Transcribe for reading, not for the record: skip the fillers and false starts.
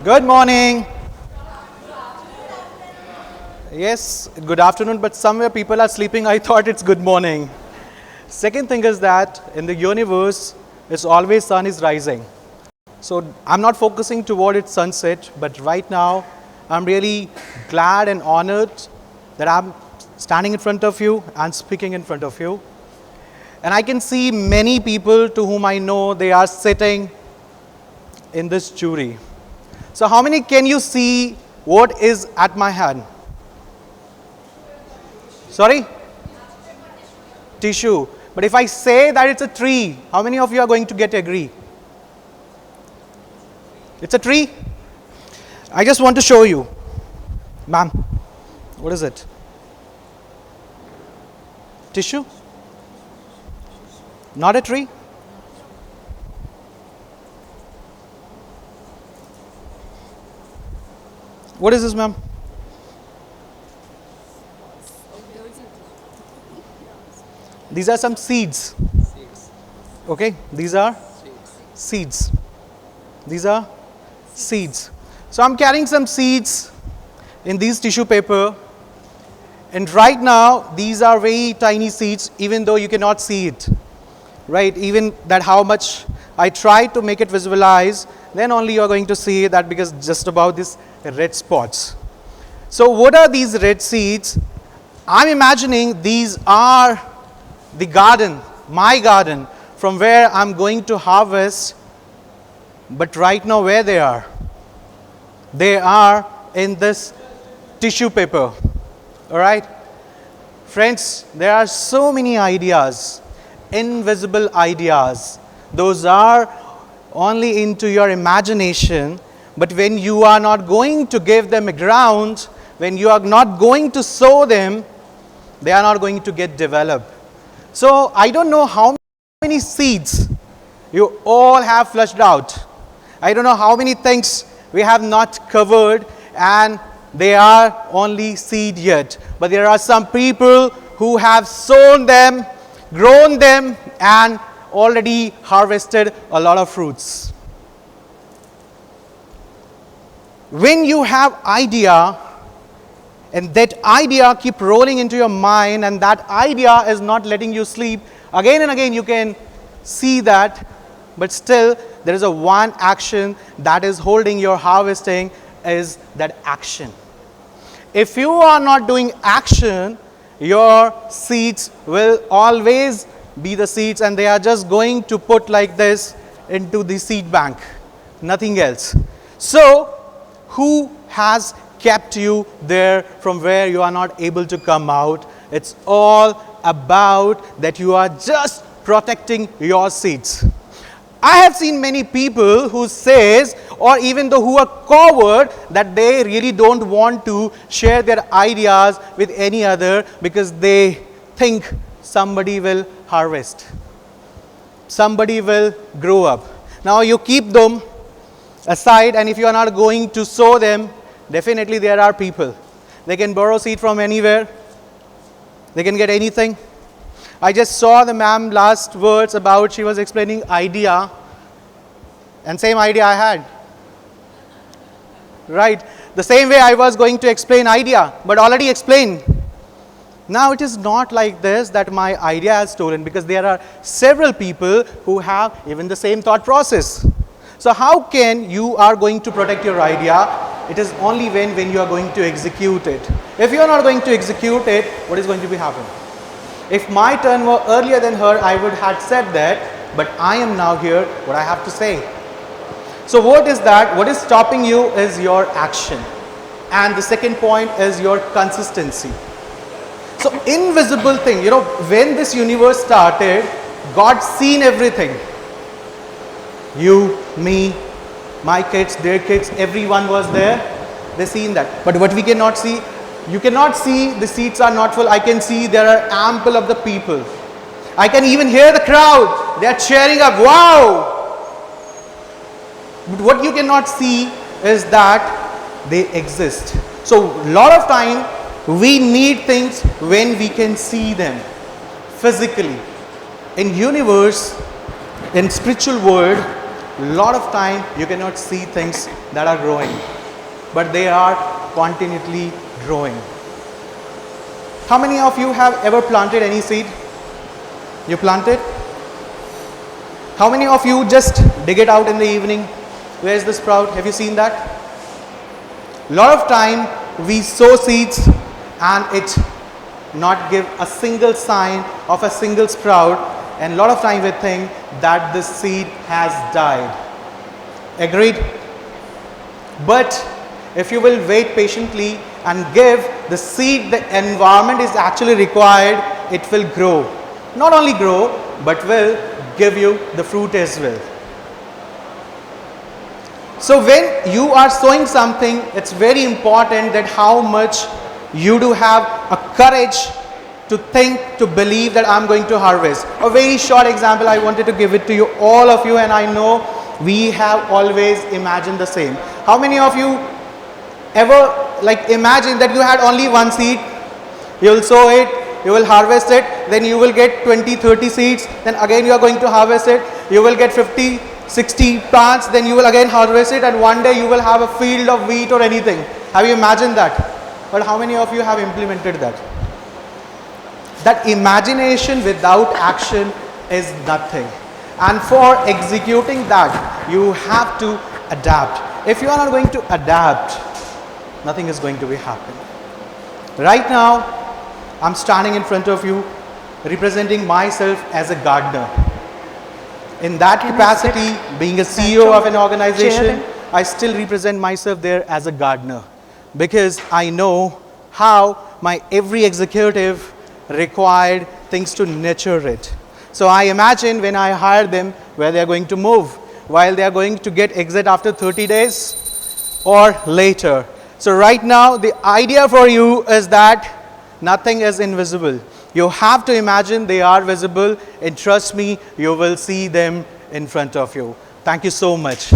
Good morning. Yes, good afternoon, but somewhere people are sleeping. I thought it's good morning. Second thing is that in the universe, it's always sun is rising. So I'm not focusing toward its sunset, but right now, I'm really glad and honored that I'm standing in front of you and speaking in front of you. And I can see many people to whom I know they are sitting in this jury. So how many can you see what is at my hand? Sorry? Tissue. But if I say that it's a tree, how many of you are going to agree? It's a tree? I just want to show you. Ma'am, what is it? Tissue? Not a tree? What is this, ma'am? These are some seeds. Okay, these are seeds. These are seeds. So I'm carrying some seeds in these tissue paper. And right now, these are very tiny seeds, even though you cannot see it. Right, even that how much I try to make it visualize, then only you are going to see that because just about these red spots. So what are these red seeds? I'm imagining these are the garden, my garden, from where I'm going to harvest. But right now where they are? They are in this tissue paper. Alright? Friends, there are so many ideas, invisible ideas. Those are only into your imagination. But when you are not going to give them a ground, when you are not going to sow them, they are not going to get developed. So I don't know how many seeds you all have flushed out. I don't know how many things we have not covered and they are only seed yet. But there are some people who have sown them, grown them and already harvested a lot of fruits. When you have idea and that idea keep rolling into your mind and that idea is not letting you sleep, again and again you can see that, but still there is a one action that is holding your harvesting is that action. If you are not doing action, your seeds will always be the seeds and they are just going to put like this into the seed bank, nothing else. So who has kept you there from where you are not able to come out? It's all about that you are just protecting your seeds. I have seen many people who says, or even though who are coward, that they really don't want to share their ideas with any other because they think somebody will harvest. Somebody will grow up. Now you keep them aside and if you are not going to sow them, definitely there are people. They can borrow seed from anywhere. They can get anything. I just saw the ma'am last words about she was explaining idea and same idea I had. Right. The same way I was going to explain idea but already explained. Now it is not like this that my idea is stolen because there are several people who have even the same thought process. So how can you are going to protect your idea? It is only when you are going to execute it. If you are not going to execute it, what is going to be happen? If my turn were earlier than her, I would have said that, but I am now here, what I have to say. So what is that? What is stopping you is your action. And the second point is your consistency. So invisible thing, when this universe started, God seen everything. You, me, my kids, their kids, everyone was there. They seen that. But what we cannot see, you cannot see the seats are not full. I can see there are ample of the people. I can even hear the crowd. They are cheering up, wow. But what you cannot see is that they exist. So a lot of time we need things when we can see them physically. In universe, in spiritual world, lot of time you cannot see things that are growing, but they are continually growing. How many of you have ever planted any seed? You planted? How many of you just dig it out in the evening? Where is the sprout? Have you seen that? Lot of time we sow seeds and it not give a single sign of a single sprout, and lot of time we think that the seed has died. Agreed? But if you will wait patiently and give the seed the environment is actually required, it will grow. Not only grow, but will give you the fruit as well. So when you are sowing something, it's very important that how much you do have a courage to think, to believe that I'm going to harvest. A very short example I wanted to give it to you, all of you, and I know we have always imagined the same. How many of you ever imagine that you had only one seed, you will sow it, you will harvest it, then you will get 20-30 seeds, then again you are going to harvest it, you will get 50-60 plants, then you will again harvest it, and one day you will have a field of wheat or anything. Have you imagined that? But how many of you have implemented that? That imagination without action is nothing. And for executing that, you have to adapt. If you are not going to adapt, nothing is going to be happening. Right now, I'm standing in front of you representing myself as a gardener. In that capacity, being a CEO of an organization, I still represent myself there as a gardener, because I know how my every executive required things to nurture it. So I imagine when I hire them, where they are going to move, while they are going to get exit after 30 days or later. So right now, the idea for you is that nothing is invisible. You have to imagine they are visible, and trust me, you will see them in front of you. Thank you so much.